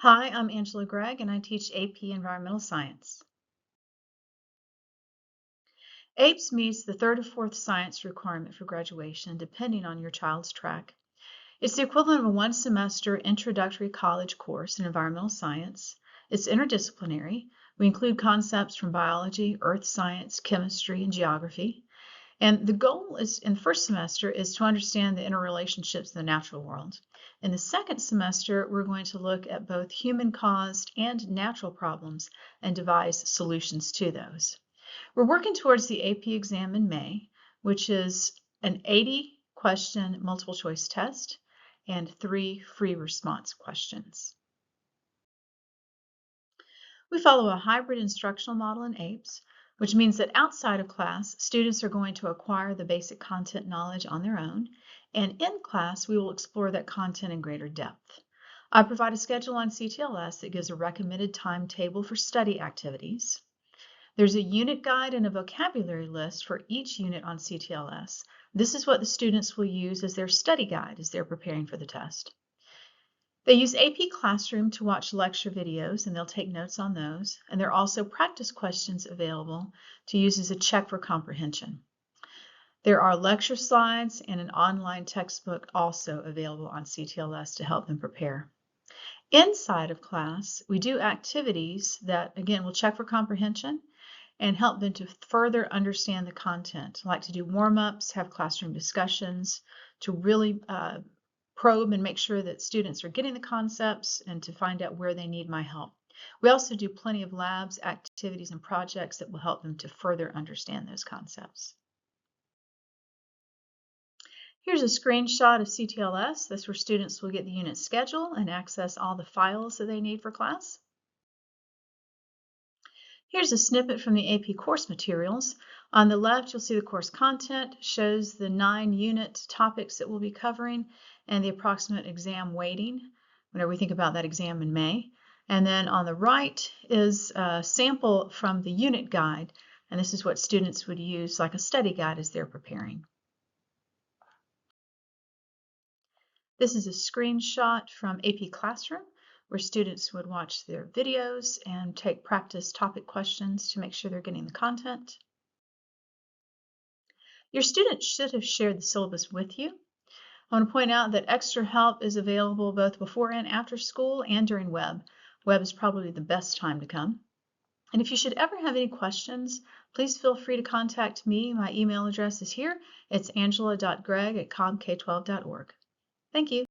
Hi, I'm Angela Greig, and I teach AP Environmental Science. APES meets the third or fourth science requirement for graduation, depending on your child's track. It's the equivalent of a one-semester introductory college course in environmental science. It's interdisciplinary. We include concepts from biology, earth science, chemistry, and geography. And the goal is in the first semester is to understand the interrelationships in the natural world. In the second semester, we're going to look at both human-caused and natural problems and devise solutions to those. We're working towards the AP exam in May, which is an 80-question multiple-choice test and 3 free response questions. We follow a hybrid instructional model in APES, which means that outside of class, students are going to acquire the basic content knowledge on their own, and in class, we will explore that content in greater depth. I provide a schedule on CTLS that gives a recommended timetable for study activities. There's a unit guide and a vocabulary list for each unit on CTLS. This is what the students will use as their study guide as they're preparing for the test. They use AP Classroom to watch lecture videos, and they'll take notes on those. And there are also practice questions available to use as a check for comprehension. There are lecture slides and an online textbook also available on CTLS to help them prepare. Inside of class, we do activities that, again, will check for comprehension and help them to further understand the content, like to do warm-ups, have classroom discussions, to really probe and make sure that students are getting the concepts and to find out where they need my help. We also do plenty of labs, activities, and projects that will help them to further understand those concepts. Here's a screenshot of CTLS. That's where students will get the unit schedule and access all the files that they need for class. Here's a snippet from the AP course materials. On the left, you'll see the course content, shows the 9 unit topics that we'll be covering and the approximate exam weighting whenever we think about that exam in May. And then on the right is a sample from the unit guide, and this is what students would use like a study guide as they're preparing. This is a screenshot from AP Classroom, where students would watch their videos and take practice topic questions to make sure they're getting the content. Your students should have shared the syllabus with you. I want to point out that extra help is available both before and after school and during web. Web is probably the best time to come. And if you should ever have any questions, please feel free to contact me. My email address is here. It's angela.greig@cobbk12.org. Thank you.